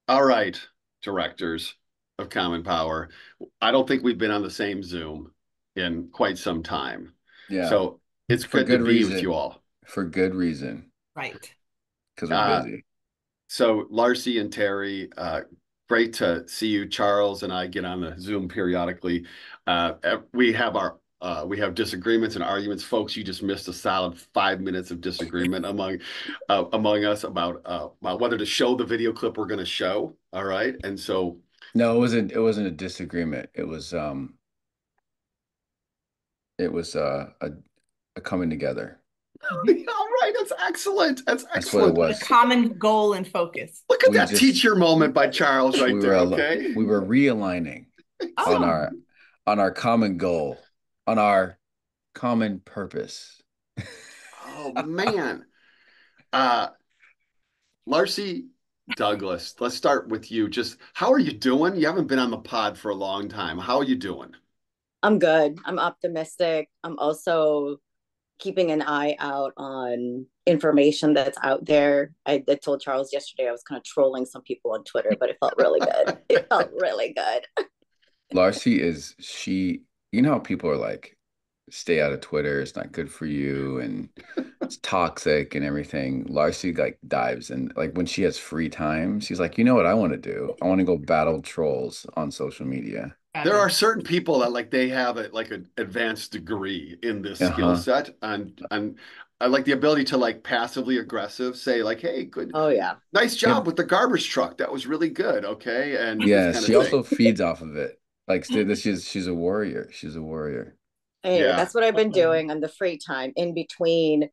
All right, directors of Common Power. I don't think we've been on the same Zoom in quite some time. Yeah, So it's for good to good be with you reason. all. For good reason, Right. because we're Uh, busy. so Larcy and Terry, great to see you. Charles and I get on the Zoom periodically. We have disagreements and arguments, folks. You just missed a solid 5 minutes of disagreement among us about whether to show the video clip we're going to show. All right, and so No, it wasn't a disagreement. It was a coming together. Mhm. all right, that's excellent. That's That's what it excellent. A was. common goal and focus. Look at We that just teacher moment by Charles right we were there. al- Okay. we were realigning on Oh, our common goal, on our common purpose. Oh man. Uh, Larcy Douglas, let's start with you. Just how are you doing? You haven't been on the pod for a long time. How are you doing? I'm good. I'm optimistic. I'm also keeping an eye out on information that's out there. I told Charles yesterday I was kind of trolling some people on Twitter, but it felt really good. It felt really good. Larcy is she, you know how people are like, stay out of Twitter, it's not good for you and it's toxic and everything. Larcy like dives and like when she has free time, she's like, you know what I want to do? I want to go battle trolls on social media. There are fabulous. certain people that like they have like an advanced degree in this skill Uh-huh. set, and I like the ability to like passively aggressive say like, "Hey, good, Oh yeah. nice Yeah, job with the garbage truck. That was really good." Okay, and this yeah, kind of she thing. also feeds off of it. Like she's a warrior. She's a warrior. Hey, Yeah, that's what I've been Absolutely. doing on the free time in between,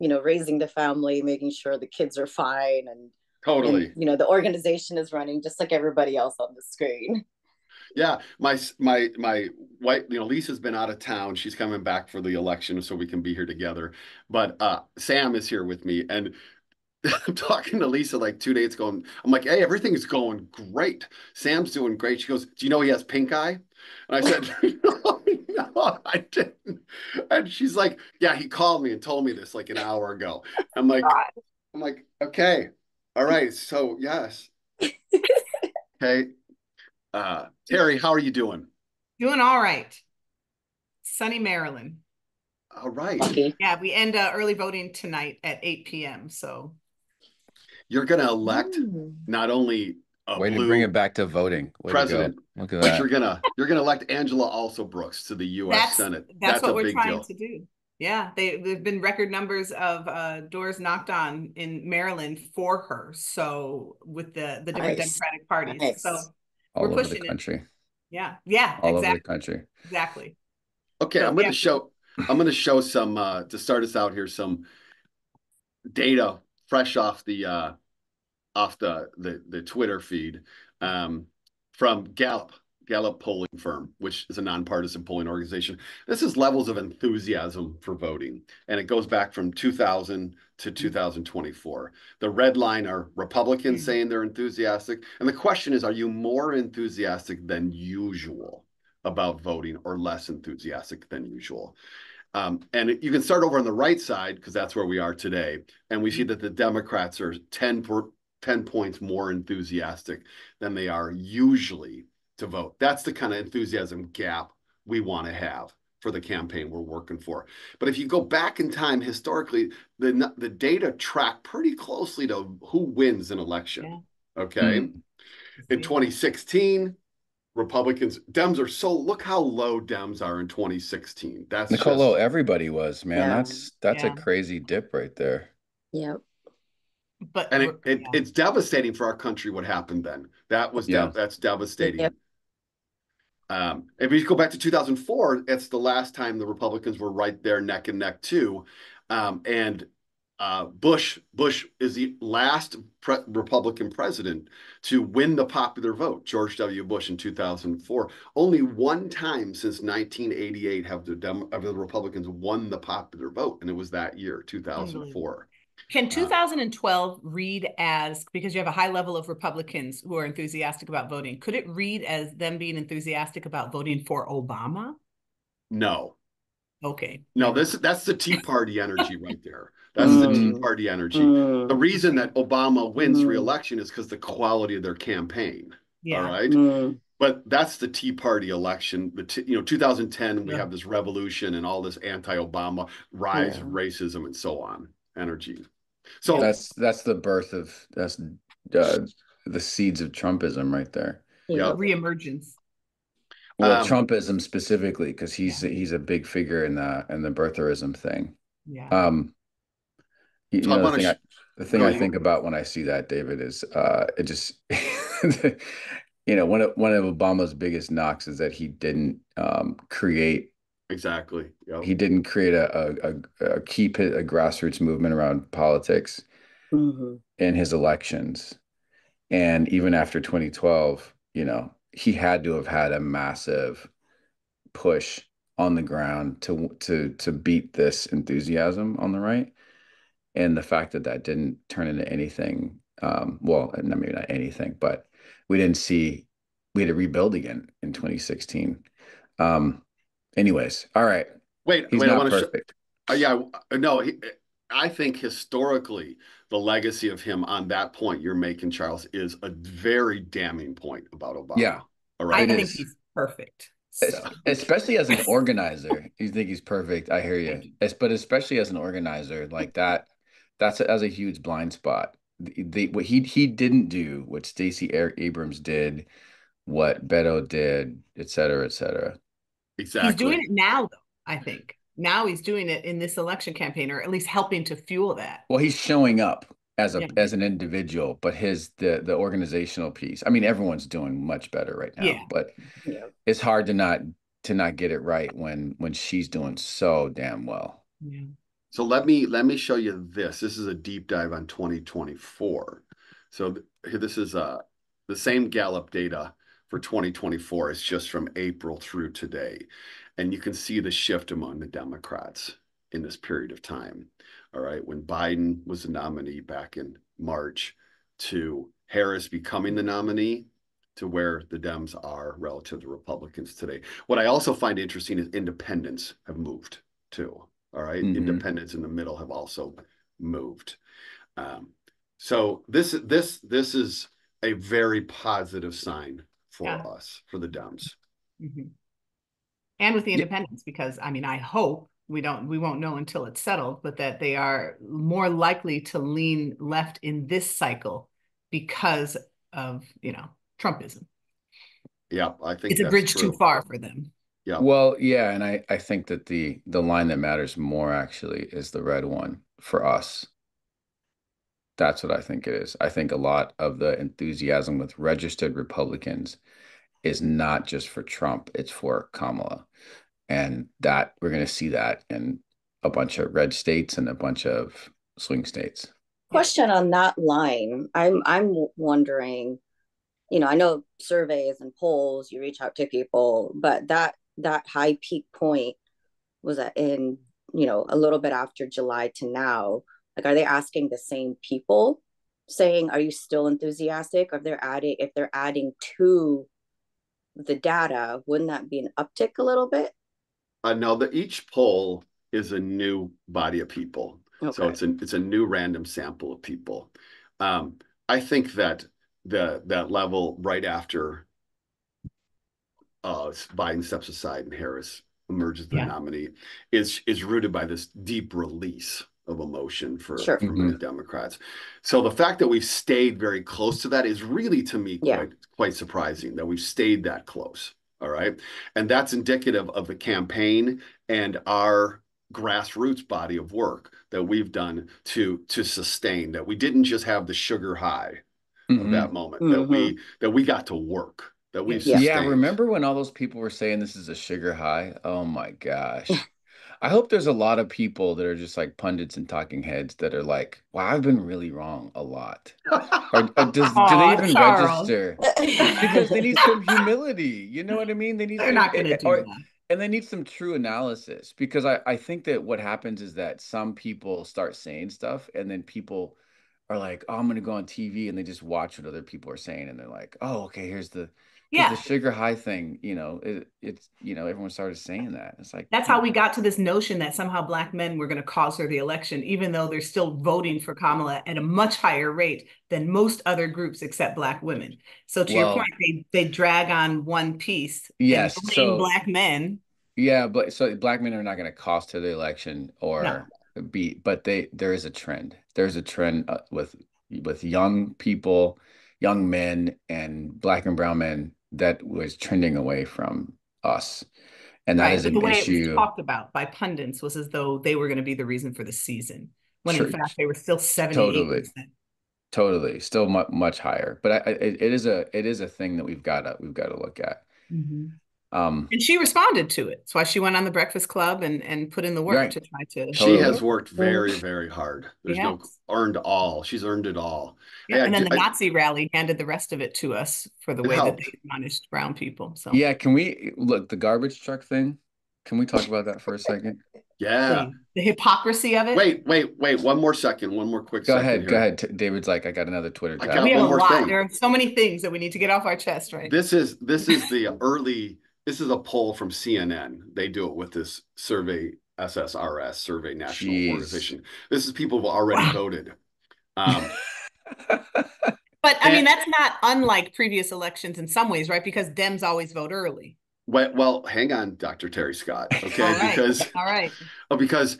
raising the family, making sure the kids are fine and totally. the organization is running just like everybody else on the screen. Yeah, my wife, Lisa's been out of town. She's coming back for the election, so we can be here together. But Sam is here with me, and I'm talking to Lisa like 2 days ago. And I'm like, "Hey, everything is going great. Sam's doing great." She goes, "Do you know he has pink eye?" And I said, "No, no, I didn't." And she's like, "Yeah, he called me and told me this like an hour ago." I'm like, God. I'm like, "Okay, all right, so yes, okay." Terry, how are you doing? Doing all right. Sunny Maryland. All right. Lucky. Yeah, we end early voting tonight at 8 p.m. So You're going to elect Mm. not only a Way to bring it blue back to voting. Way to go. president, Look at but that. you're gonna elect Angela Also Brooks to the U.S. that's Senate. that's That's a what we're big trying deal. to do. Yeah, there've been record numbers of doors knocked on in Maryland for her. So with the different Nice. Democratic parties. Nice. So we're All over the pushing it. country. Yeah. Yeah, All over the exactly. country. Exactly. Okay, So yeah. I'm gonna show some to start us out here some data fresh off the Twitter feed um, from Gallup polling firm, which is a nonpartisan polling organization. This is levels of enthusiasm for voting, and it goes back from 2000 to 2024. The red line are Republicans Mm. saying they're enthusiastic, and the question is, are you more enthusiastic than usual about voting or less enthusiastic than usual? And you can start over on the right side because that's where we are today. And we see that the Democrats are 10 points more enthusiastic than they are usually to vote. That's the kind of enthusiasm gap we want to have for the campaign we're working for. But if you go back in time historically, the data track pretty closely to who wins an election. Yeah. Okay. Mm. In See. 2016, Dems are so, look how low Dems are in 2016. That's Nicolo, just, everybody was, man. Yeah. That's a Yeah. crazy dip right there. Yep. But and yeah. it's devastating for our country what happened then. Yeah. That's Yep. devastating. If you go back to 2004, it's the last time the Republicans were right there neck and neck too. And Bush is the last Republican president to win the popular vote, George W. Bush in 2004. Only one time since 1988 have the Republicans won the popular vote, and it was that year, Unbelievable. 2004. Can Uh, 2012 read as, because you have a high level of Republicans who are enthusiastic about voting, could it read as them being enthusiastic about voting for Obama? no, Okay. No, that's the Tea Party energy right there. That's the Tea Party energy. The reason that Obama wins re-election is because the quality of their campaign. All Yeah. right. But that's the Tea Party election. 2010, we have this revolution and all this anti-Obama rise of racism and so on energy. So that's the birth of the seeds of Trumpism right there. yeah. Reemergence. Well, Trumpism specifically, because he's a big figure in the birtherism thing. Yeah. You know, the thing I think about when I see that, David, is it just you know, one of Obama's biggest knocks is that he didn't create exactly. Yep. He didn't create a grassroots movement around politics in his elections. And even after 2012, you know, he had to have had a massive push on the ground to beat this enthusiasm on the right. And the fact that that didn't turn into anything, well, maybe not anything, but we had to rebuild again in 2016. Anyways, all right. Wait, he's not perfect. No, I think historically, the legacy of him on that point you're making, Charles, is a very damning point about Obama. Yeah. All right. I think he's perfect. So. Especially as an organizer. You think he's perfect. I hear you. But especially as an organizer, like that's a huge blind spot. What he didn't do, what Stacey Abrams did, what Beto did, et cetera, et cetera. Exactly. He's doing it now, though, I think. Now he's doing it in this election campaign, or at least helping to fuel that. Well, he's showing up as an individual, but the organizational piece. I mean, everyone's doing much better right now, but it's hard to not get it right when she's doing so damn well. Yeah. So let me show you this. This is a deep dive on 2024. So this is the same Gallup data for 2024. It's just from April through today. And you can see the shift among the Democrats in this period of time. All right. When Biden was the nominee back in March to Harris becoming the nominee to where the Dems are relative to Republicans today. What I also find interesting is independents have moved too. All right. Independents in the middle have also moved. So this is a very positive sign for us, for the Dems. And with the independents, because I mean, I hope we won't know until it's settled, but that they are more likely to lean left in this cycle because of, Trumpism. Yeah, I think it's a bridge too far for them. Yeah. Well, yeah, and I think that the line that matters more actually is the red one for us. That's what I think it is. I think a lot of the enthusiasm with registered Republicans is not just for Trump, it's for Kamala. And that we're going to see that in a bunch of red states and a bunch of swing states. Question on that line. I'm wondering, I know surveys and polls, you reach out to people, but that high peak point was in, a little bit after July to now. Like, are they asking the same people saying, are you still enthusiastic? Or if they're adding to the data, wouldn't that be an uptick a little bit? No, each poll is a new body of people. Okay. So it's a new random sample of people. I think that that level right after Biden steps aside and Harris emerges the nominee is rooted by this deep release of emotion for many Democrats. So the fact that we've stayed very close to that is really, to me, quite surprising that we've stayed that close. All right. And that's indicative of the campaign and our grassroots body of work that we've done to sustain, that we didn't just have the sugar high of that moment, that we got to work, that we've sustained. Yeah, remember when all those people were saying this is a sugar high? Oh my gosh. I hope there's a lot of people that are just like pundits and talking heads that are like, wow, I've been really wrong a lot. Or do they even register? Because they need some humility. You know what I mean? They're not going to do that. And they need some true analysis, because I think that what happens is that some people start saying stuff and then people are like, oh, I'm gonna go on TV, and they just watch what other people are saying, and they're like, oh, okay, here's the because the Yeah, sugar high thing, it's everyone started saying that. It's like, that's come how on. we got to this notion that somehow Black men were going to cause her the election, even though they're still voting for Kamala at a much higher rate than most other groups except Black women. So to your point, Well, they drag on one piece and yes. blame So Black men. yeah, but so black men are not going to cost her the election No, or but there is a trend. There's a trend with young people, young men, and black and brown men that was trending away from us, and that right. is But the an way it was issue. talked about by pundits was as though they were going to be the reason for the season, when in fact Church, they were still totally, 78%. totally, still much higher. But it is a thing that we've got to look at. Mm-hmm. Um, And she responded to it. That's why she went on the Breakfast Club and put in the work right, to try to. She totally, has worked very, very hard. There's no Yes. earned all. She's earned it all. Yeah. Hey, And then the Nazi rally handed the rest of it to us for the it way that helped. they punished brown people. So yeah. Can we look the garbage truck thing? Can we talk about that for a second? Yeah. please, the hypocrisy of it. Wait. One more second. One more quick Go second ahead. Go here. ahead. David's like, I got another Twitter I We got tab. have a one more lot. There thing. are so many things that we need to get off our chest, right? This is the early. This is a poll from CNN. They do it with this survey, SSRS, Survey National Jeez. Organization. This is people who already Wow. voted. Um, But I mean, and that's not unlike previous elections in some ways, right? Because Dems always vote early. well, hang on, Dr. Terry Scott. Okay, All right. because All right. because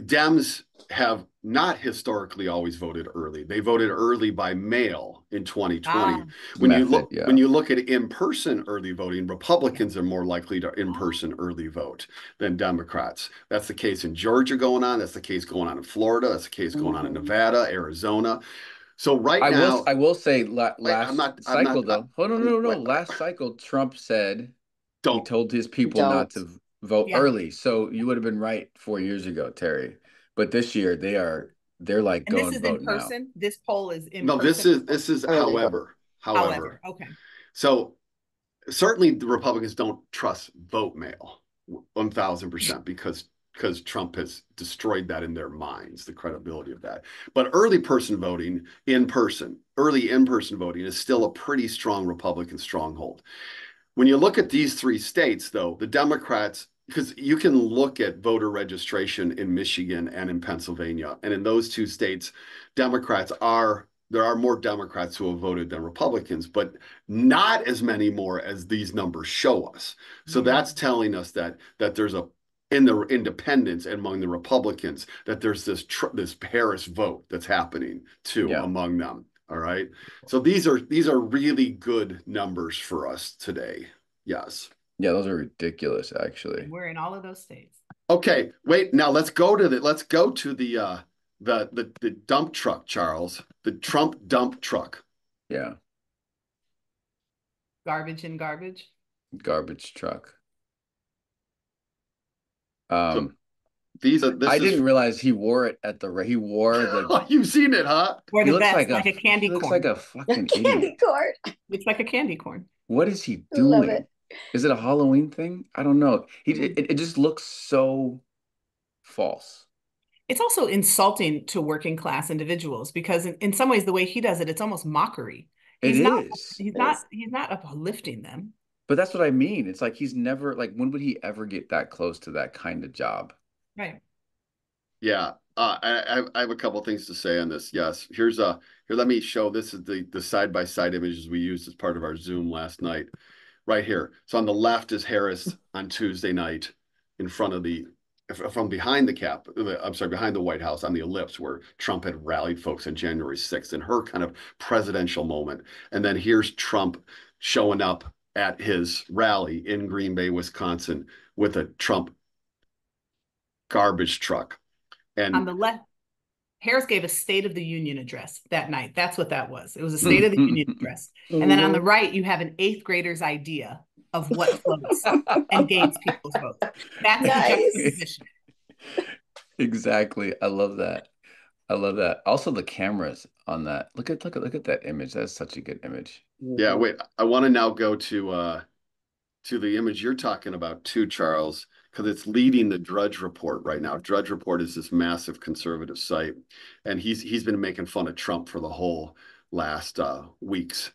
Dems have not historically always voted early. They voted early by mail in 2020. Ah, Method. When Yeah. you look at in-person early voting, yeah. Republicans are more likely to in-person early vote than Democrats. That's the case in Georgia going on. That's the case going on in Florida. That's the case going on in Mhm. Nevada, Arizona. So right I will. now, I will say wait, last I'm not. cycle though. Oh no, no, no. Wait, Last cycle, Trump said he don't. told his people not Don't. to vote Yeah. early. So you would have been right 4 years ago, Terry. But this year they're like And this going is in vote now. person. This poll is in No, person. this is Early vote. however. However, okay. So certainly the Republicans don't trust vote mail 1000% because Trump has destroyed that in their minds, the credibility of that. But early in person voting is still a pretty strong Republican stronghold. When you look at these three states, though, the Democrats, because you can look at voter registration in Michigan and in Pennsylvania, and in those two states, there are more Democrats who have voted than Republicans, but not as many more as these numbers show us. So that's telling us that there's a in the independents and among the Republicans that there's this Harris vote that's happening too Yeah. among them. All right. So these are really good numbers for us today. Yes. Yeah, those are ridiculous, actually. And we're in all of those states. Okay. Wait. Now let's go to the dump truck, Charles. The Trump dump truck. Yeah. Garbage and garbage. Garbage truck. So Um, this I is didn't realize he wore it at he wore the you've seen it, huh? Or he the looks best, like like a he candy looks like corn. a fucking Candy idiot. corn. It's like a candy corn. What is he Love doing? it. Is it a Halloween thing? I don't know. Mm. It just looks so false. It's also insulting to working class individuals because in some ways the way he does it, it's almost mockery. It He's not is. he's not Yes. he's not uplifting them. But that's what I mean. It's like he's never like when would he ever get that close to that kind of job? Right. Yeah. I have a couple things to say on this. Yes. Here, let me show. This is the side by side images we used as part of our Zoom last night. Right here. So on the left is Harris on Tuesday night in front of from behind the behind the White House on the ellipse where Trump had rallied folks on January 6th in her kind of presidential moment. And then here's Trump showing up at his rally in Green Bay, Wisconsin with a Trump garbage truck. On And the left, Harris gave a State of the Union address that night. That's what that was. It was a State of the Union address. And then on the right, you have an eighth grader's idea of what floats and gains people's votes. That's the Nice. juxtaposition. Exactly. I love that. I love that. Also, the cameras on that. Look at that image. That's such a good image. yeah, wait, I want to now go to the image you're talking about too, Charles, because it's leading the Drudge Report right now. Drudge Report is this massive conservative site, and he's been making fun of Trump for the whole last weeks.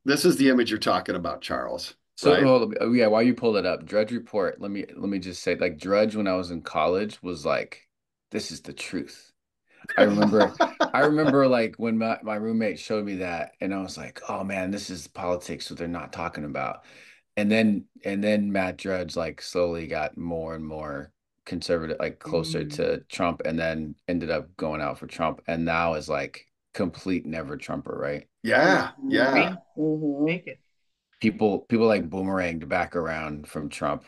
This is the image you're talking about, Charles. So Right? yeah, while you pull it up, Drudge Report, let me just say, like Drudge when I was in college was like, this is the truth. I remember I remember like when my roommate showed me that and I was like, oh man, this is politics that they're not talking about. And then Matt Drudge like slowly got more and more conservative, like closer Mm, to Trump, and then ended up going out for Trump, and now is like complete never Trumper, right? Yeah, yeah. agree. Mm-hmm. Make it. People like boomeranged back around from Trump,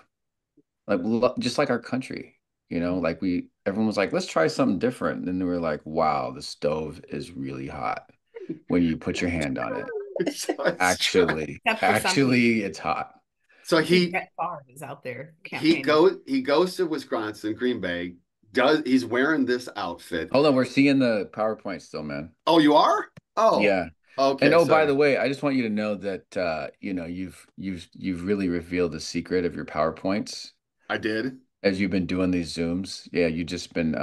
like just like our country, like everyone was like, let's try something different. And then they were like, wow, the stove is really hot when you put your hand on it. It's true. Except for some people. Actually, it's hot. So I see Brett Favre is out there he campaigning. goes to Wisconsin, Green Bay. He's wearing this outfit. Hold on, we're seeing the PowerPoint still, man. Oh, you are? Oh, Yeah. And okay. oh, by Sorry. the way, I just want you to know that you've really revealed the secret of your PowerPoints I did. as you've been doing these Zooms. Yeah, you've just been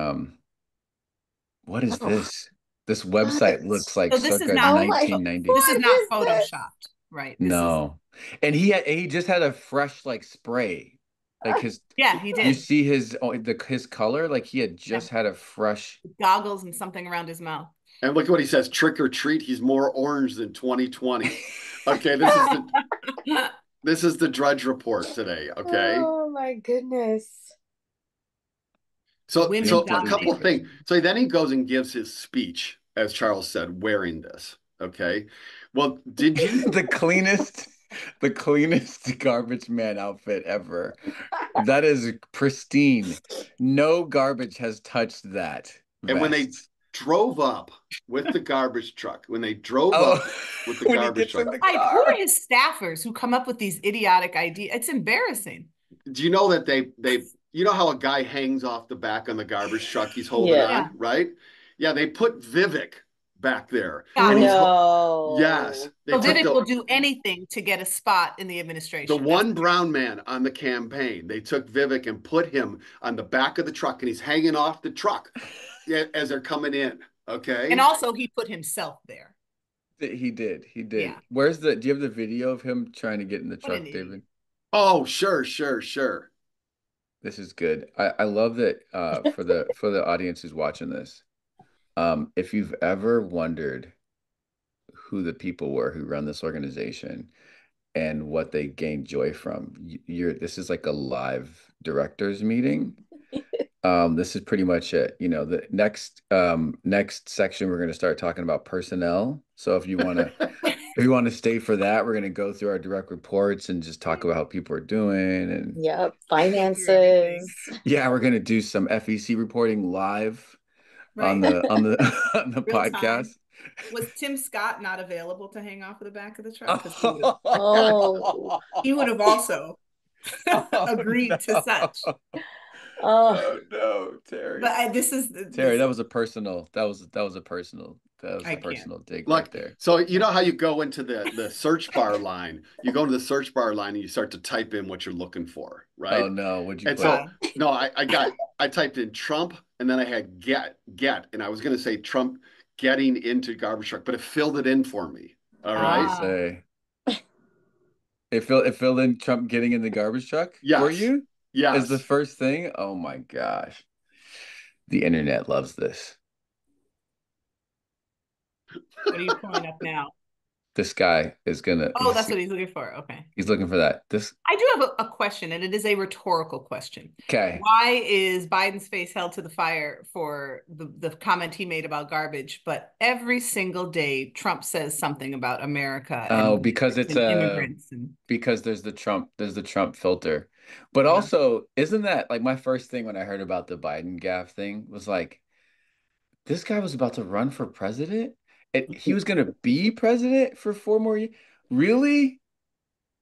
what is Oh, this? This website looks like So this is circa not oh my, 1990s. this is what not is this? photoshopped, right? This is No. And he just had a fresh like spray. Like his yeah, he you did. see his color, like he had Yeah. just had a fresh. Goggles and something around his mouth. And look at what he says, trick or treat. He's more orange than 2020. Okay, this is the Drudge Report today. Okay. Oh my goodness. So Women so This a is couple dominate. of things. crazy. So then he goes and gives his speech, as Charles said, wearing this. Okay. Well, did you The cleanest garbage man outfit ever. That is pristine. No garbage has touched that and when they vest. drove up with the garbage truck, when they drove Oh, up with the when he garbage gets truck, in the Like, who are car. his staffers who come up with these idiotic ideas? It's embarrassing. do you know that they you know how a guy hangs off the back on the garbage truck he's holding Yeah. Yeah. on, right? Yeah, they put Vivek back there, Got and it. yes, No. they So took Vivek will do anything to get a spot in the the administration. That's one brown man on the campaign. They took Vivek and put him on the back of the truck, and he's hanging off the truck as they're coming in. and Okay. also he put himself there. He did. He did. Yeah. Do you have the video of him trying to get in the What an truck, idiot. David? Oh, sure, sure, sure. This is good. I love that for the audience who's watching this. If you've ever wondered who the people were who run this organization and what they gain joy from, this is like a live directors meeting. This is pretty much it. The next section we're going to start talking about personnel. So if you want to stay for that, we're going to go through our direct reports and just talk about how people are doing. And Yep. Everything. Finances. yeah, we're going to do some FEC reporting live on Right. the on the Real podcast. time. Was Tim Scott not available to hang off of the back of the truck? Because Oh. he would have also Oh, agreed to such. no. Oh. Oh no, Terry. But this is Terry, this. that was a personal I can't. dig right Look, there. so you know how you go into the search bar line. You go into the search bar line and you start to type in what you're looking for, right? Oh no, what'd you And put? so no, I typed in Trump and then I had get, and I was gonna say Trump getting into garbage truck, but it filled it in for me. All What did right. it say? It filled in Trump getting in the garbage truck for Yes. you as the Yes. first thing. Oh my gosh. The internet loves this. What are you pulling up now? This guy is gonna Oh, that's what he's looking for. Okay. he's looking for that. I do have a question, and it is a rhetorical question. Okay. Why is Biden's face held to the fire for the comment he made about garbage, but every single day Trump says something about America Oh, and because it's immigrants and because there's the Trump filter. But yeah. also, isn't that like my first thing when I heard about the Biden gaffe thing was like, this guy was about to run for president? And he was gonna be president for 4 more years? Really?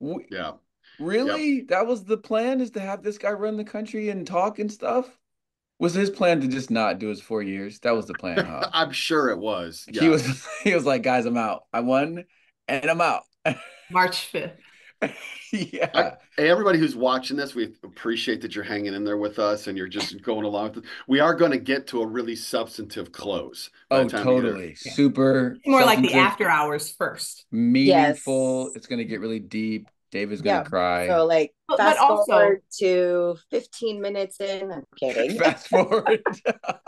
Yeah. Yep. Really? That was the plan, is to have this guy run the country and talk and stuff? Was his plan to just not do his 4 years? That was the plan, huh? I'm sure it was. He was Yes. he was like, guys, I'm out. I won and I'm out. March 5th. Yeah. Hey, everybody who's watching this, we appreciate that you're hanging in there with us and you're just going along with it. We are going to get to a really substantive close by Oh, the time we get here. totally. Super It's more like the substantive, after hours first. meaningful. Yes. It's gonna get really deep. David's gonna Yeah. So cry. like But fast also, forward to 15 minutes in. I'm kidding. Fast forward.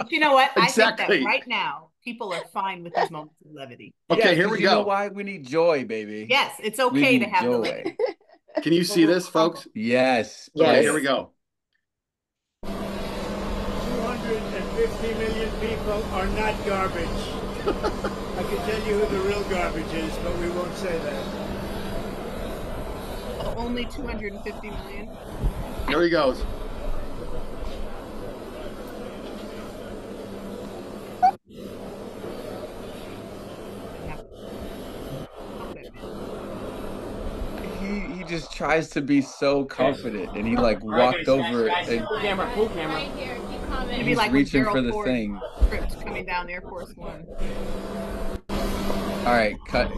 you know what? I think that Exactly. right now people are fine with these moments of levity. Okay, Yes, here because we you know go. why? We need joy, baby. Yes, it's We okay to need have the levity. joy. Can you But see we'll this, crumble. folks? Yes, Okay, play here we it. Yes. go. 250 million people are not garbage. I can tell you who the real garbage is, but we won't say that. Only 250 million. Here he goes. He just tries to be so confident, and he like walked over and Full camera, full camera. Right here. Keep coming. Maybe he's like when reaching for Gerald the Ford thing. tripped coming down Air Force One. All right, cut.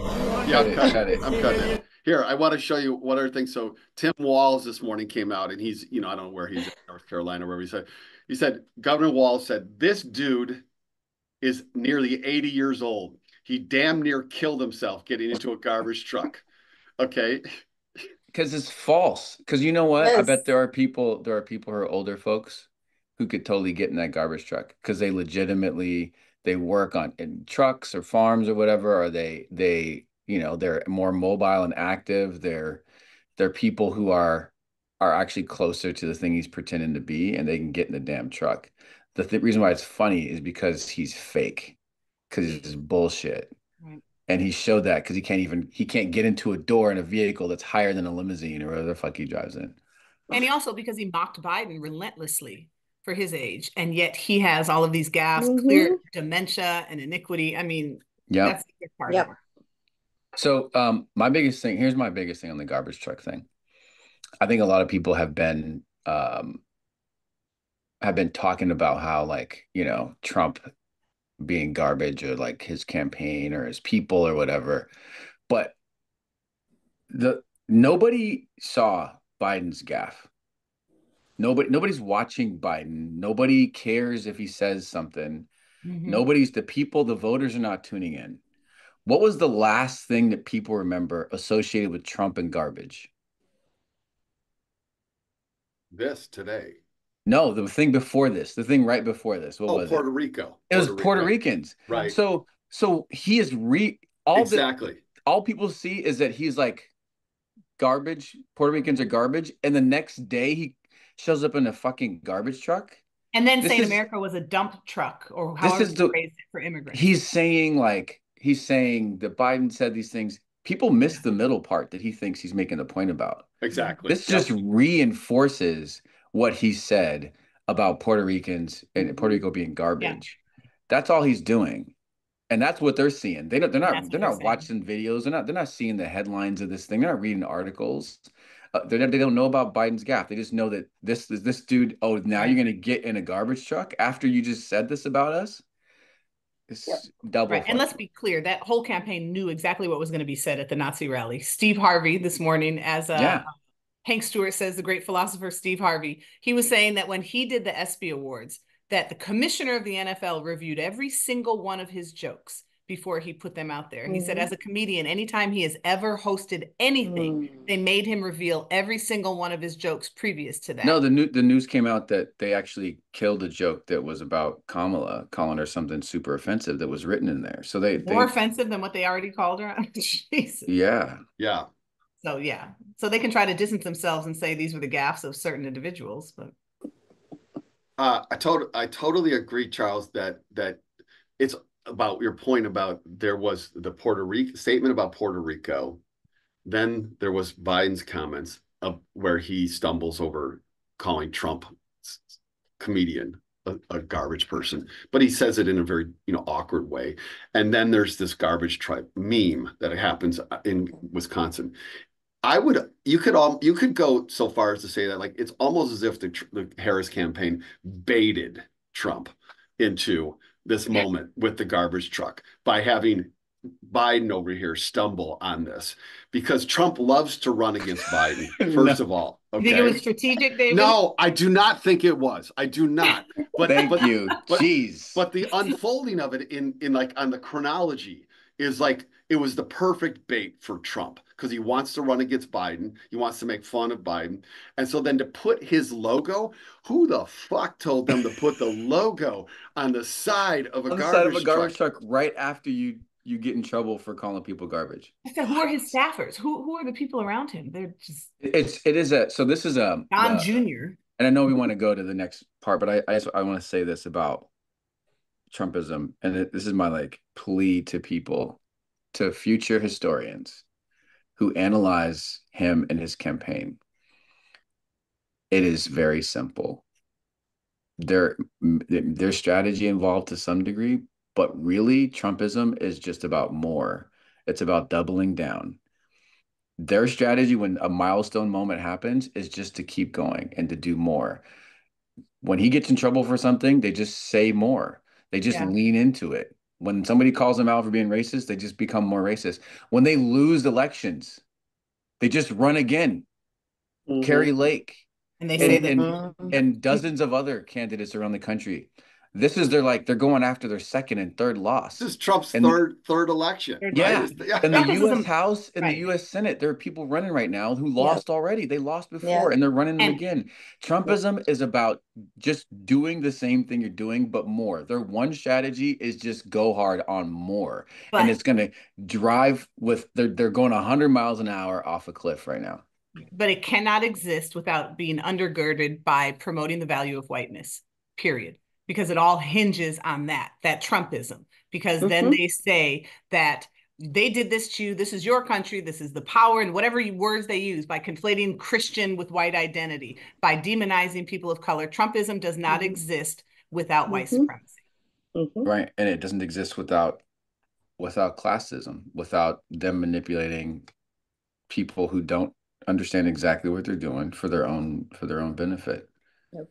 Yeah, Cut it, cut it. I'm cutting it. Here, I want to show you one other thing. So Tim Walz this morning came out, and he's, I don't know where he's in North Carolina, wherever he said, Governor Walz said, this dude is nearly 80 years old. He damn near killed himself getting into a garbage truck. Okay. Because it's false. Because you know what? I Yes. bet there are people who are older folks who could totally get in that garbage truck because they legitimately they work on in trucks or farms or whatever, or they're more mobile and active. They're people who are actually closer to the thing he's pretending to be, and they can get in the damn truck. The reason why it's funny is because he's fake, because it's bullshit. Right. And he showed that because he can't get into a door in a vehicle that's higher than a limousine or whatever the fuck he drives in. And he also, because he mocked Biden relentlessly for his age, and yet he has all of these gaffes, clear dementia and iniquity. I mean, Yep. that's the part Yep. of it. So here's my biggest thing on the garbage truck thing. I think a lot of people have been talking about how, like, Trump being garbage, or like his campaign or his people or whatever. But nobody saw Biden's gaffe. Nobody's watching Biden. Nobody cares if he says something. The voters are not tuning in. What was the last thing that people remember associated with Trump and garbage? This today. No, the thing before this, the thing right before this. What was Puerto it? Rico. It was Puerto Ricans. Right. So he is Exactly. all people see is that he's like garbage. Puerto Ricans are garbage, and the next day he shows up in a fucking garbage truck. And then saying America was a dump truck, or however he phrased it, for immigrants. He's saying that Biden said these things. People miss the middle part that he thinks he's making a point about. Exactly. This just reinforces what he said about Puerto Ricans and Puerto Rico being garbage. Yeah. That's all he's doing. And that's what they're seeing. They're not watching videos. They're not seeing the headlines of this thing. They're not reading articles. They don't know about Biden's gaffe. They just know that this dude. Oh, now you're going to get in a garbage truck after you just said this about us. It's double. Right. And let's be clear, that whole campaign knew exactly what was going to be said at the Nazi rally. Steve Harvey this morning, as Hank Stewart says, the great philosopher Steve Harvey, he was saying that when he did the ESPY Awards, that the commissioner of the NFL reviewed every single one of his jokes before he put them out there. He said, as a comedian, anytime he has ever hosted anything, they made him reveal every single one of his jokes previous to that. No, the news came out that they actually killed a joke that was about Kamala, calling her something super offensive that was written in there. So more offensive than what they already called her. Jesus. Yeah. Yeah. So they can try to distance themselves and say these were the gaffes of certain individuals, but I totally agree, Charles, that it's about your point about there was the Puerto Rico statement about Puerto Rico. Then there was Biden's comments where he stumbles over calling Trump comedian a garbage person, but he says it in a very awkward way. And then there's this garbage truck meme that happens in Wisconsin. You could go so far as to say that, like, it's almost as if the Harris campaign baited Trump into this moment with the garbage truck by having Biden over here stumble on this because Trump loves to run against Biden, No, first of all. You think it was Okay. strategic, David? No, I do not think it was. I do not. But thank you. but Jeez. but the unfolding of it in like on the chronology is like it was the perfect bait for Trump because he wants to run against Biden. He wants to make fun of Biden. And so then to put his logo, who the fuck told them to put the logo on the side of a On the side of a garbage garbage truck? truck right after you get in trouble for calling people garbage. So who are his staffers? Who are the people around him? They're just It is a so this is Don the Jr. and I know we want to go to the next part, but I want to say this about Trumpism, and this is my like plea to people, to future historians who analyze him and his campaign. It is very simple. There's strategy involved to some degree, but really Trumpism is just about more. It's about doubling down. Their strategy when a milestone moment happens is just to keep going and to do more. When he gets in trouble for something, they just say more. They just Yeah. lean into it. When somebody calls them out for being racist, they just become more racist. When they lose elections, they just run again. Carrie Lake And they say and that and dozens of other candidates around the country. This is they're going after their second and third loss. This is Trump's And third election, yeah, right? Yeah. in the Trumpism, U.S. House, in the right. U.S. Senate, there are people running right now who Yep. lost already. They lost before, Yep. and they're running them And again. Trumpism is about just doing the same thing you're doing, but more. Their one strategy is just go hard on more, and but it's going to drive with they're going 100 miles an hour off a cliff right now. but it cannot exist without being undergirded by promoting the value of whiteness, period. Because it all hinges on that Trumpism. Because then they say that they did this to you, this is your country, this is the power, and whatever words they use by conflating Christian with white identity, by demonizing people of color. Trumpism does not exist without white supremacy. Right, and it doesn't exist without classism, without them manipulating people who don't understand exactly what they're doing for their own benefit. Yep.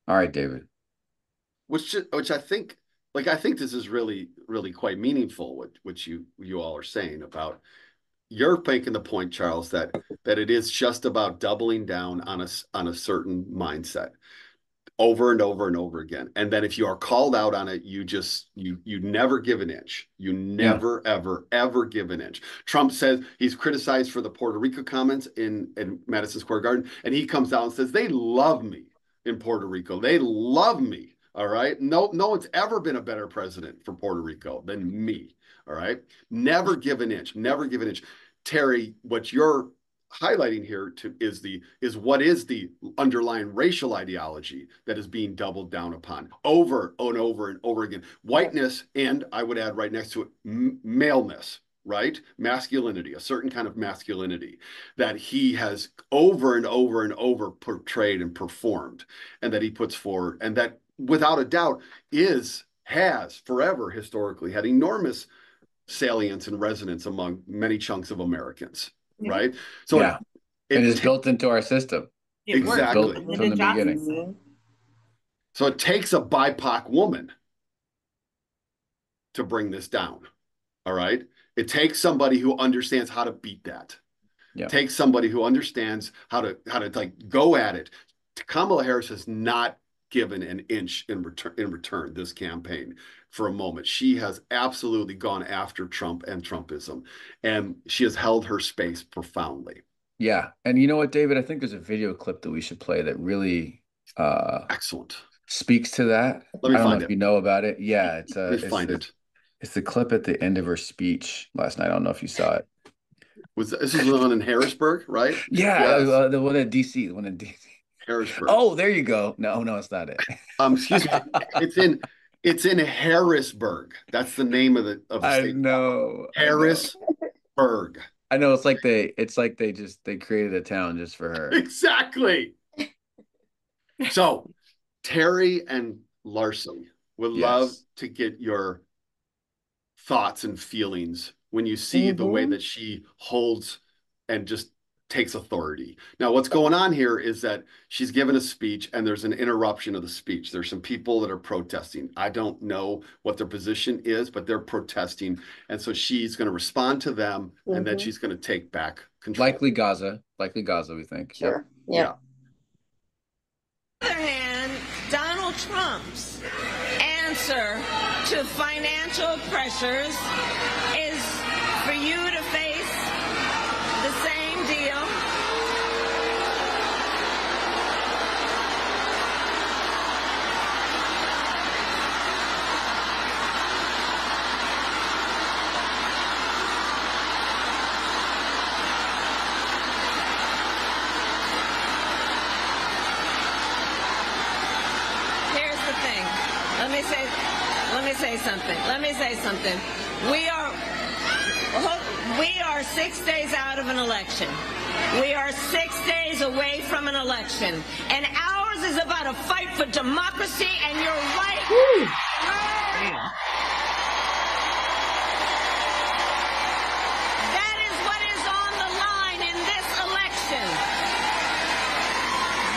All right, David. Which I think I think this is really quite meaningful what you all are saying about you're making the point, Charles, that it is just about doubling down on a certain mindset over and over and over again. And then if you are called out on it, you never give an inch. You never, ever give an inch. Trump says he's criticized for the Puerto Rico comments in Madison Square Garden. And he comes out and says, they love me in Puerto Rico. They love me. All right. No one's ever been a better president for Puerto Rico than me. All right. Never give an inch. Never give an inch. Terry, what you're highlighting here is what is the underlying racial ideology that is being doubled down upon over and over and over again. Whiteness, and I would add right next to it, maleness, right? Masculinity, a certain kind of masculinity that he has over and over and over portrayed and performed, and that he puts forward, and that without a doubt has forever historically had enormous salience and resonance among many chunks of Americans. Right. So yeah, it is built into our system. Exactly. Built from the beginning. So it takes a BIPOC woman to bring this down. All right. It takes somebody who understands how to beat that. Yeah. It takes somebody who understands how to like go at it. Kamala Harris has not given an inch in return this campaign for a moment. She has absolutely gone after Trump and Trumpism, and she has held her space profoundly. Yeah. And you know what, David? I think there's a video clip that we should play that really excellent speaks to that. Let me I don't find know if you know about it. Yeah, it's It's the clip at the end of her speech last night. I don't know if you saw it. This was the one in Harrisburg, right? Yeah, yes. The one in DC. The one in DC. Harrisburg. Oh, there you go. No, it's not it. Excuse me. It's in Harrisburg. That's the name of the I know. Harrisburg. I know. It's like they created a town just for her. Exactly. So Terry and Larcy would love to get your thoughts and feelings when you see the way that she holds and just takes authority. Now, what's going on here is that she's given a speech and there's an interruption of the speech. There's some people that are protesting. I don't know what their position is, but they're protesting. And so she's going to respond to them, and then she's going to take back control. Likely Gaza, we think. Sure. Yep. Yeah. On the other hand, Donald Trump's answer to financial pressures is for you to face the same deal. Here's the thing. Let me say something. We are 6 days out of an election. We are 6 days away from an election. And ours is about a fight for democracy, and you're right. That is what is on the line in this election.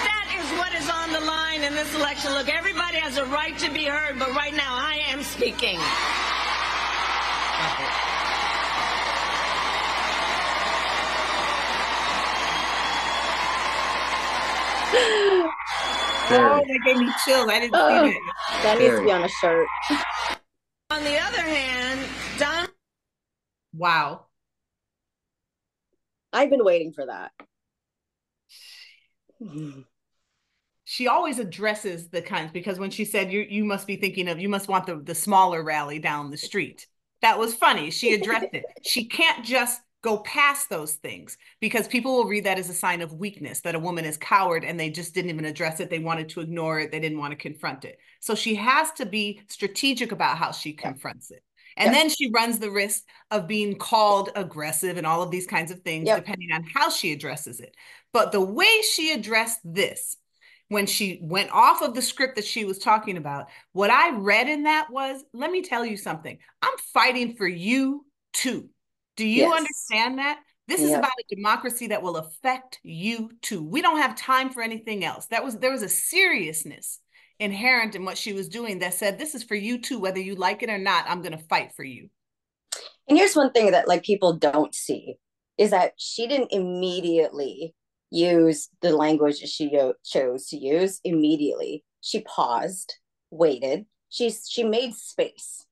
That is what is on the line in this election. Look, everybody has a right to be heard, but right now I am speaking. Oh, that gave me chills. I didn't see that. That needs to be on a shirt. On the other hand, Donald. Wow. I've been waiting for that. She always addresses the kinds, because when she said you must be thinking of, you must want the smaller rally down the street. That was funny. She addressed it. She can't just go past those things, because people will read that as a sign of weakness, that a woman is coward and they just didn't even address it. They wanted to ignore it. They didn't want to confront it. So she has to be strategic about how she confronts it. And then she runs the risk of being called aggressive and all of these kinds of things, depending on how she addresses it. But the way she addressed this, when she went off of the script that she was talking about, what I read in that was, let me tell you something. I'm fighting for you too. Do you understand that? This is about a democracy that will affect you too. We don't have time for anything else. There was a seriousness inherent in what she was doing that said, this is for you too, whether you like it or not, I'm going to fight for you. And here's one thing that like people don't see is that she didn't immediately use the language that she chose to use immediately. She paused, waited. She made space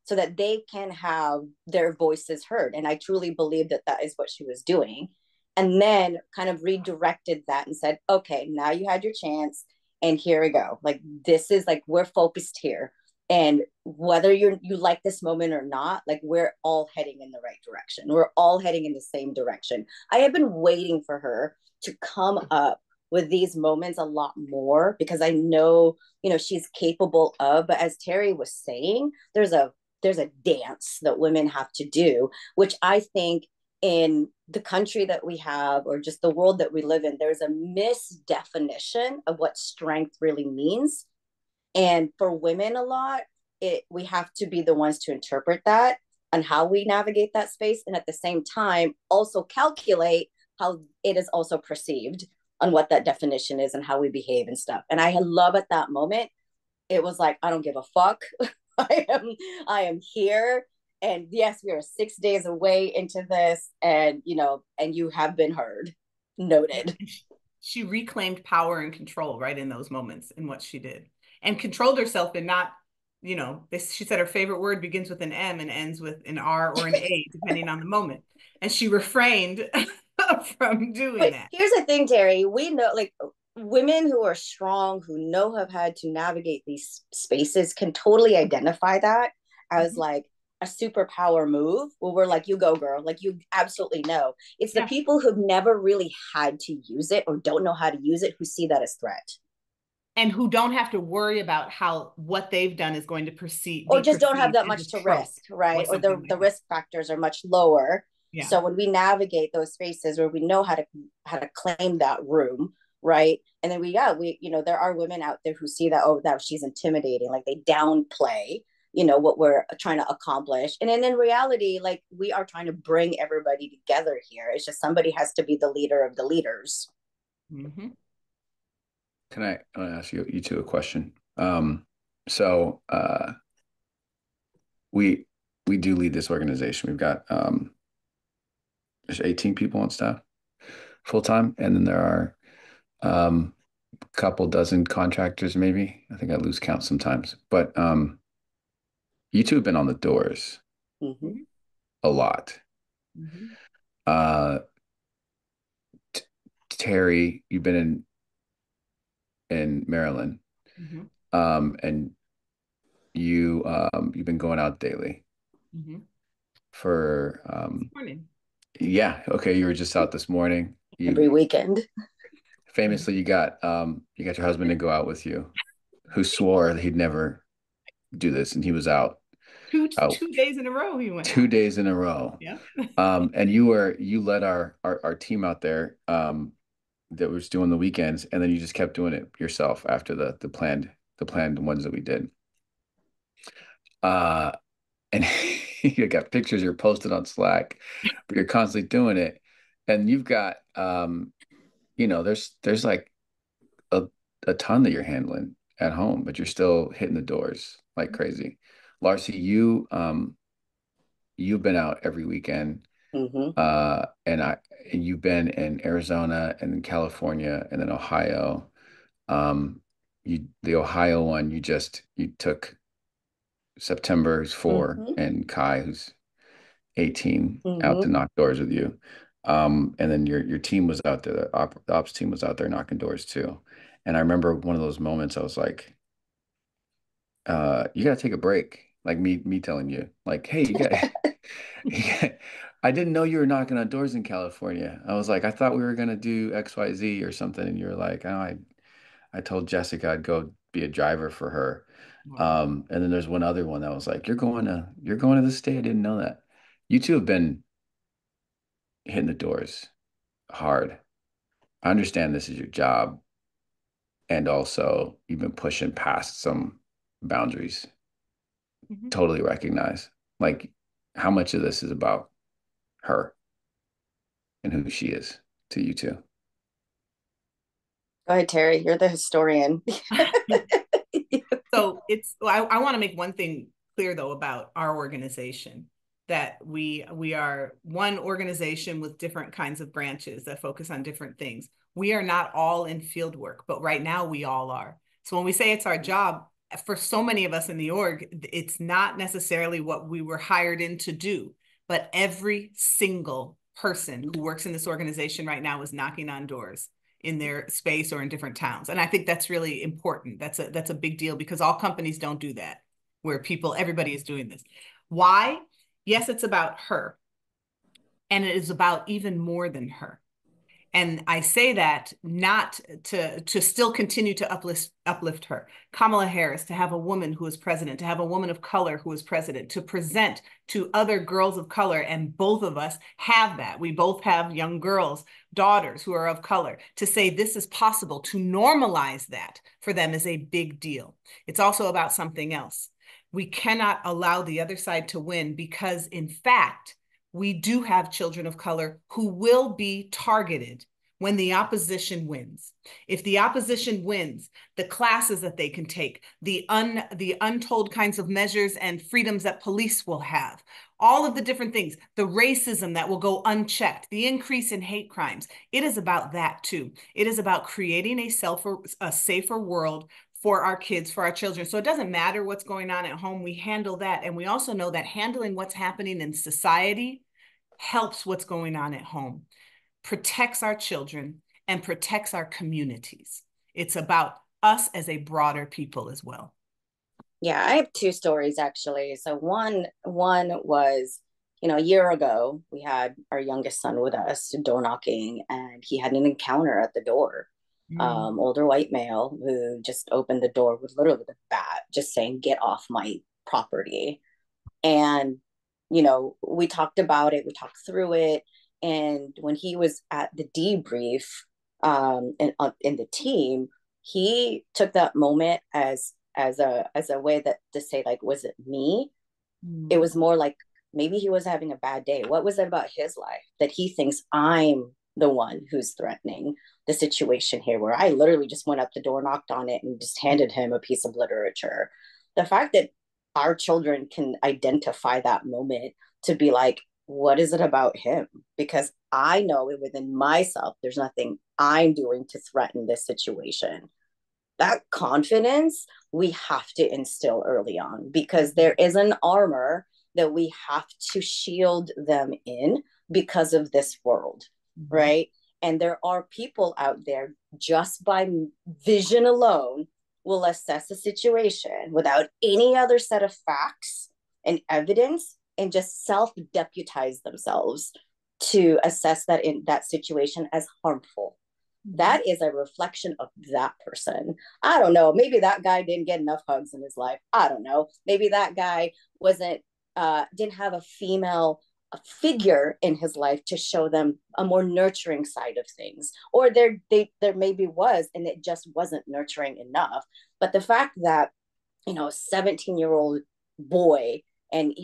so that they can have their voices heard. And I truly believe that that is what she was doing. And then kind of redirected that and said, okay, now you had your chance and here we go. Like, this is like, we're focused here. And whether you like this moment or not, like, we're all heading in the right direction. We're all heading in the same direction. I have been waiting for her to come up with these moments a lot more, because I know, she's capable of, but as Terry was saying, there's a dance that women have to do, which I think in the country that we have, or just the world that we live in, there's a misdefinition of what strength really means. And for women a lot, we have to be the ones to interpret that and how we navigate that space. And at the same time, also calculate how it is also perceived on what that definition is and how we behave and stuff. And I love at that moment, it was like, I don't give a fuck. I am here. And yes, we are 6 days away into this, and and you have been heard. Noted. She reclaimed power and control right in those moments in what she did, and controlled herself in not, she said her favorite word begins with an M and ends with an R or an A, depending on the moment. And she refrained from doing that. Here's the thing, Terry. We know, like, women who are strong, who have had to navigate these spaces, can totally identify that as like a superpower move, where we're like, you go, girl, like, you absolutely know. It's the people who've never really had to use it or don't know how to use it who see that as threat. And who don't have to worry about how what they've done is going to perceive, or just don't have that much to risk, right? Or the risk factors are much lower. Yeah. So when we navigate those spaces where we know how to claim that room, right? And then we there are women out there who see that, oh, that she's intimidating, like they downplay what we're trying to accomplish. And then in reality, like, we are trying to bring everybody together here. It's just somebody has to be the leader of the leaders. Mm-hmm. Can I ask you two a question? So we do lead this organization. We've got there's 18 people on staff full time, and then there are a couple dozen contractors, maybe. I think I lose count sometimes. But you two have been on the doors Mm-hmm. a lot. Mm-hmm. Terry, you've been in Maryland, Mm-hmm. and you've been going out daily Mm-hmm. for Morning. yeah, okay, you were just out this morning. Every weekend. Famously, you got your husband to go out with you, who swore that he'd never do this, and he was out Two days in a row he went 2 days in a row. Yeah. And you led our team out there that was doing the weekends, and then you just kept doing it yourself after the planned ones that we did. And you got pictures you're posted on Slack, but you're constantly doing it. And you've got there's like a ton that you're handling at home, but you're still hitting the doors like crazy. Larcy, you've been out every weekend. Mm-hmm. And you've been in Arizona and in California and then Ohio. The Ohio one, you took September, who's 4, Mm-hmm. and Kai, who's 18, out to Mm-hmm. knock doors with you. And then your team was out there, the ops team was out there knocking doors too. And I remember one of those moments I was like, you gotta take a break. Like me telling you, like, hey, I didn't know you were knocking on doors in California. I was like, I thought we were gonna do XYZ or something. And you were like, oh, I told Jessica I'd go be a driver for her. Wow. And then there's one other one that was like, you're going to the state. I didn't know that. You two have been hitting the doors hard. I understand this is your job, and also you've been pushing past some boundaries. Mm-hmm. Totally recognize. Like, how much of this is about her and who she is to you two? Go ahead, Terry. You're the historian. So I want to make one thing clear though about our organization, that we are one organization with different kinds of branches that focus on different things. We are not all in field work, but right now we all are. So when we say it's our job, for so many of us in the org, it's not necessarily what we were hired in to do, but every single person who works in this organization right now is knocking on doors in their space or in different towns. And I think that's really important. That's a big deal, because all companies don't do that, where everybody is doing this. Why? Yes, it's about her. And it is about even more than her. And I say that not to still continue to uplift her. Kamala Harris, to have a woman who is president, to have a woman of color who is president, to present to other girls of color, and both of us have that. We both have young girls, daughters who are of color. To say this is possible, to normalize that for them is a big deal. It's also about something else. We cannot allow the other side to win, because in fact, we do have children of color who will be targeted when the opposition wins. If the opposition wins, the classes that they can take, the untold kinds of measures and freedoms that police will have, all of the different things, the racism that will go unchecked, the increase in hate crimes, it is about that too. It is about creating a safer world for our kids, for our children. So it doesn't matter what's going on at home, we handle that. And we also know that handling what's happening in society helps what's going on at home, protects our children, and protects our communities. It's about us as a broader people as well. Yeah, I have two stories actually. So one was, a year ago, we had our youngest son with us door knocking, and he had an encounter at the door. Older white male who just opened the door with literally the bat, just saying, "Get off my property." And, we talked about it, we talked through it. And when he was at the debrief in the team, he took that moment as as a way that to say like, was it me? It was more like maybe he was having a bad day. What was it about his life that he thinks I'm the one who's threatening the situation here, where I literally just went up the door, knocked on it, and just handed him a piece of literature. The fact that our children can identify that moment to be like, what is it about him? Because I know it within myself, there's nothing I'm doing to threaten this situation. That confidence we have to instill early on, because there is an armor that we have to shield them in because of this world, right? And there are people out there just by vision alone will assess a situation without any other set of facts and evidence, and just self-deputize themselves to assess that in that situation as harmful. That is a reflection of that person. I don't know. Maybe that guy didn't get enough hugs in his life. I don't know. Maybe that guy didn't have a female figure in his life to show them a more nurturing side of things, or there maybe was, and it just wasn't nurturing enough. But the fact that 17-year-old boy, and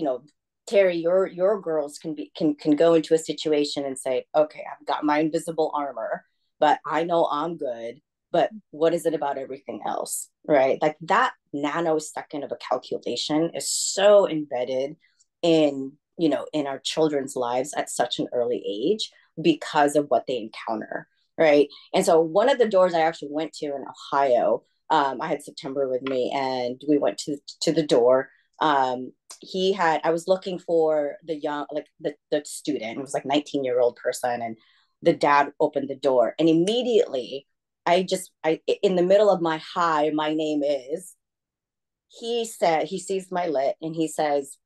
Terry, your girls can go into a situation and say, okay, I've got my invisible armor, but I know I'm good. But what is it about everything else, right? Like that nanosecond of a calculation is so embedded in our children's lives at such an early age because of what they encounter, right? And so one of the doors I actually went to in Ohio, I had September with me, and we went to the door. I was looking for the young, like the student. It was like 19-year-old person, and the dad opened the door, and immediately I in the middle of my hi, my name is, he sees my lit, and he says,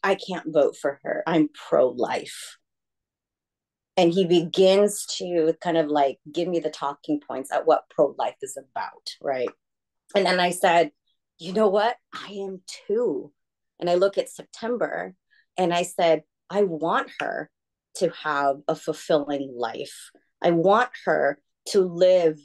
I can't vote for her. I'm pro-life. And he begins to kind of like give me the talking points at what pro-life is about, right? And then I said, you know what? I am too. And I look at September, and I said, I want her to have a fulfilling life. I want her to live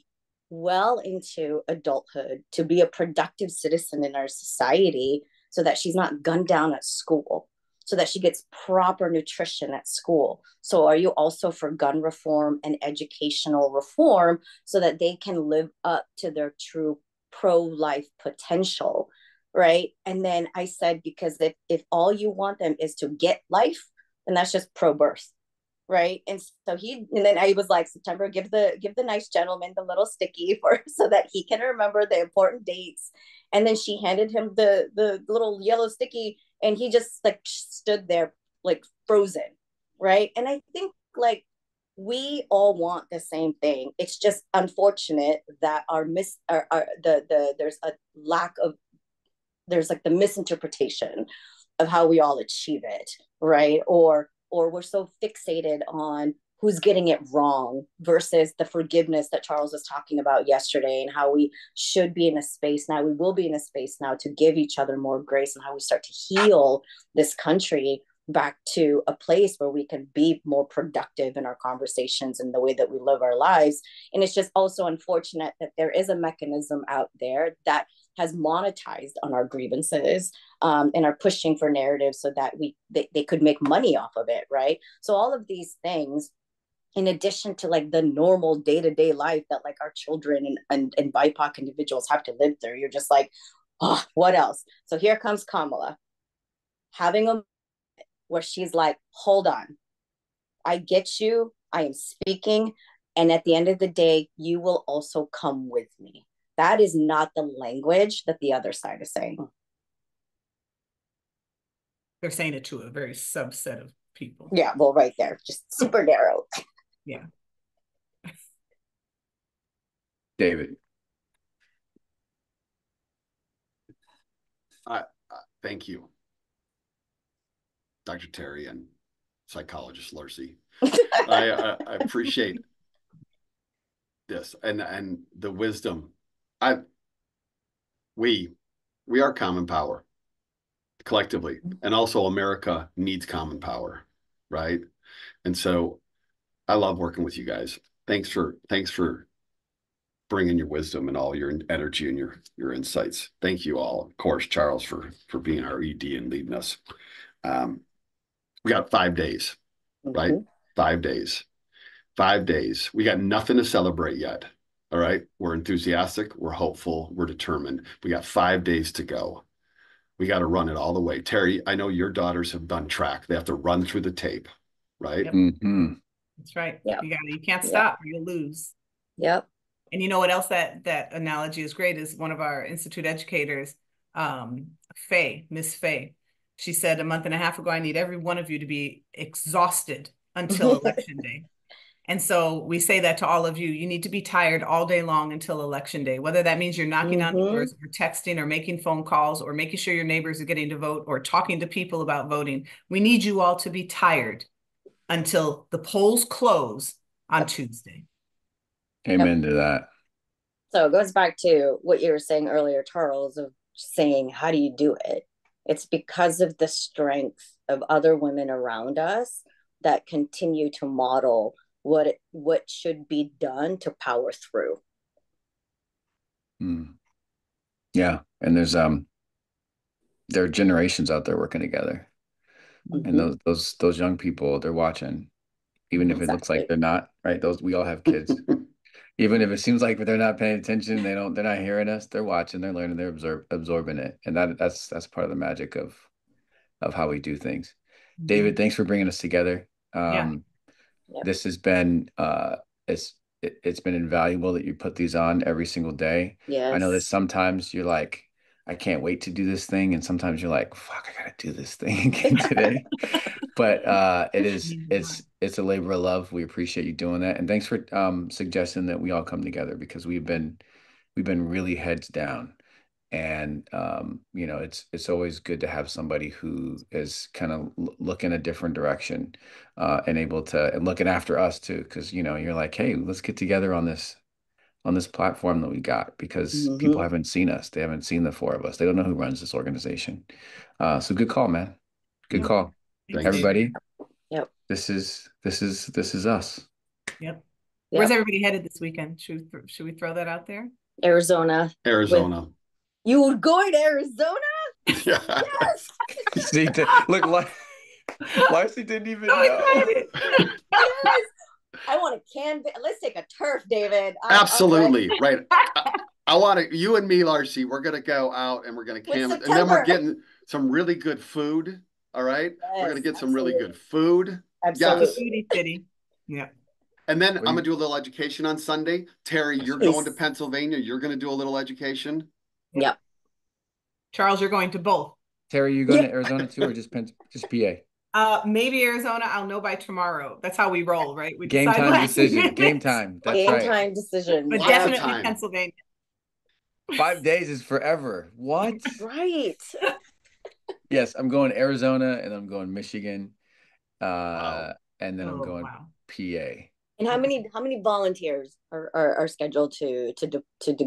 well into adulthood, to be a productive citizen in our society, so that she's not gunned down at school, so that she gets proper nutrition at school. So are you also for gun reform and educational reform, so that they can live up to their true pro-life potential, right? And then I said, because if all you want them is to get life, then that's just pro-birth, right? And then I was like, September, give the nice gentleman the little sticky so that he can remember the important dates. And then she handed him the little yellow sticky, and he just like stood there like frozen, right? And I think like we all want the same thing. It's just unfortunate that there's like the misinterpretation of how we all achieve it, right? Or we're so fixated on who's getting it wrong versus the forgiveness that Charles was talking about yesterday, and how we should be in a space now, we will be in a space now to give each other more grace, and how we start to heal this country back to a place where we can be more productive in our conversations and the way that we live our lives. And it's just also unfortunate that there is a mechanism out there that has monetized on our grievances, and are pushing for narratives so that they could make money off of it, right? So all of these things, in addition to like the normal day-to-day life that like our children and BIPOC individuals have to live through, you're just like, oh, what else? So here comes Kamala having a where she's like, hold on, I get you, I am speaking, and at the end of the day, you will also come with me. That is not the language that the other side is saying. They're saying it to a very subset of people. Yeah, well, right there, just super narrow. Yeah. David. Thank you, Dr. Terry and psychologist Larcy. I appreciate this and the wisdom. We are common power collectively, and also America needs common power, right? And so I love working with you guys. Thanks for bringing your wisdom and all your energy and your insights. Thank you all, of course, Charles, for being our ED and leading us. We got 5 days, right? 5 days. 5 days. We got nothing to celebrate yet. All right. We're enthusiastic. We're hopeful. We're determined. We got 5 days to go. We got to run it all the way. Terry, I know your daughters have done track. They have to run through the tape, right? Yep. Mm-hmm. That's right. Yep. You can't stop or you'll lose. Yep. And you know what else that analogy is great is one of our Institute educators, Miss Faye. She said a month and a half ago, I need every one of you to be exhausted until election day. And so we say that to all of you. You need to be tired all day long until election day, whether that means you're knocking on doors or texting or making phone calls or making sure your neighbors are getting to vote or talking to people about voting. We need you all to be tired until the polls close on Tuesday. Amen to that. So it goes back to what you were saying earlier, Charles, of saying, how do you do it? It's because of the strength of other women around us that continue to model what should be done to power through. Yeah. And there are generations out there working together. And those young people, they're watching, even if it looks like they're not, right? We all have kids. Even if it seems like they're not paying attention, they're not hearing us, they're watching, they're learning, they're absorbing it. And that's part of the magic of how we do things. David, thanks for bringing us together. This has been it's been invaluable that you put these on every single day. Yes. I know that sometimes you're like, I can't wait to do this thing, and sometimes you're like, fuck, I gotta do this thing again today. But it's a labor of love. We appreciate you doing that, and thanks for suggesting that we all come together, because we've been really heads down. And it's always good to have somebody who is kind of looking a different direction, and able to, and looking after us too, because you're like, hey, let's get together on this platform that we got, because people haven't seen us, they haven't seen the four of us, they don't know who runs this organization. So good call, man. Good call. Thanks. Everybody. Yep. This is us. Yep. Where's everybody headed this weekend? Should we throw that out there? Arizona. You would go to Arizona? Yes. See, look, Larcy didn't even know. Yes. I want a canvas. Let's take a turf, David. Absolutely. Right. I want you and me, Larcy, we're going to go out and we're going to canvas. And then we're getting some really good food. All right. Yes, we're going to get some really good food. Absolutely. Yes. City. Yeah. And then I'm going to do a little education on Sunday. Terry, you're going to Pennsylvania. You're going to do a little education. Yep. Charles, you're going to both. Terry, you going to Arizona too, or just PA? Maybe Arizona. I'll know by tomorrow. That's how we roll, right? We game time decision. Game time. That's game right. time decision. But definitely Pennsylvania. 5 days is forever. What? Right. Yes, I'm going to Arizona, and I'm going Michigan, and then I'm going PA. And how many volunteers are scheduled to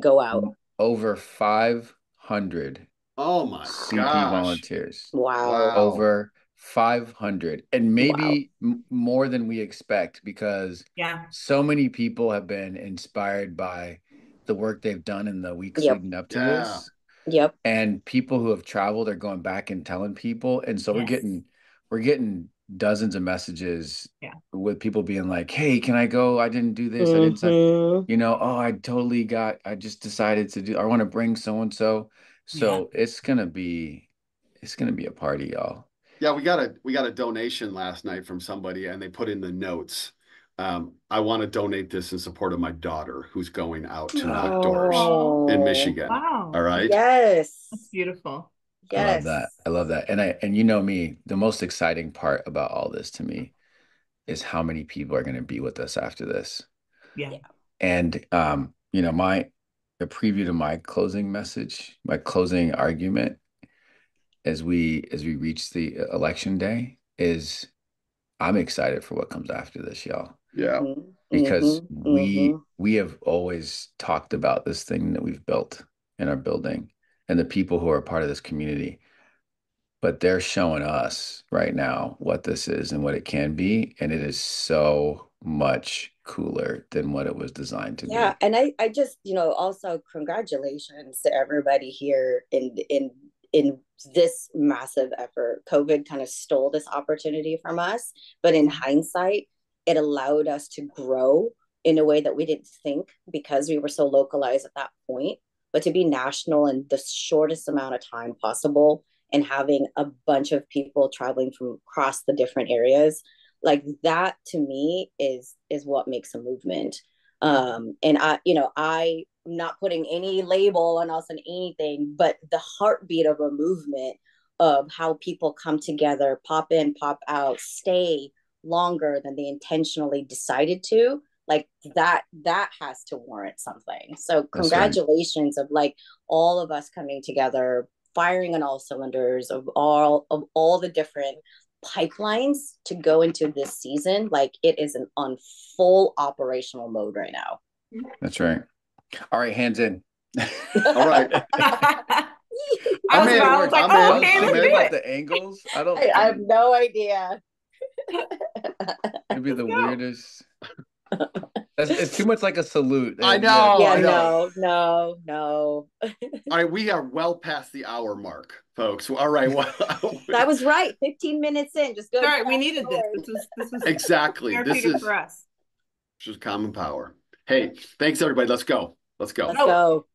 go out? Over 500. Oh my CP gosh. volunteers. Wow. Over 500, and maybe more than we expect, because so many people have been inspired by the work they've done in the weeks leading up to this. Yep. And people who have traveled are going back and telling people, and so we're getting dozens of messages with people being like, hey, can I go? I didn't do this. I didn't I just decided to do, I want to bring so-and-so. So it's gonna be a party, y'all. Yeah, we got a donation last night from somebody, and they put in the notes, I want to donate this in support of my daughter who's going out to knock doors in Michigan. Wow. All right. Yes. That's beautiful. Yes. I love that. And you know me, the most exciting part about all this to me is how many people are going to be with us after this. Yeah. And a preview to my closing message, my closing argument as we reach the election day is, I'm excited for what comes after this, y'all. Yeah. Because we have always talked about this thing that we've built in our building and the people who are part of this community, but they're showing us right now what this is and what it can be. And it is so much cooler than what it was designed to Yeah, be. and I just, also congratulations to everybody here in this massive effort. COVID kind of stole this opportunity from us, but in hindsight, it allowed us to grow in a way that we didn't think because we were so localized at that point. But to be national in the shortest amount of time possible and having a bunch of people traveling from across the different areas, like that to me is what makes a movement. And I'm not putting any label on us and anything, but the heartbeat of a movement of how people come together, pop in, pop out, stay longer than they intentionally decided to, like that has to warrant something. So That's right. congratulations of like all of us coming together, firing on all cylinders of all the different pipelines to go into this season. Like it is on full operational mode right now. That's right. All right, hands in. All right. I I'm was in. about, I was like, I'm in. oh, okay, I was let's thinking do about it. the angles. I don't. I have no idea. It'd be the go. weirdest. It's too much like a salute. I It'd be like, know. Yeah, I know. no. All right, we are well past the hour mark, folks. All right. Well, I was right. 15 minutes in, just go. All right, we needed this. This was exactly. therapeutic for us. This is common power. Hey, thanks everybody. Let's go. Let's go. Let's go.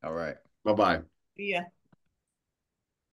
all right. Bye-bye. Yeah.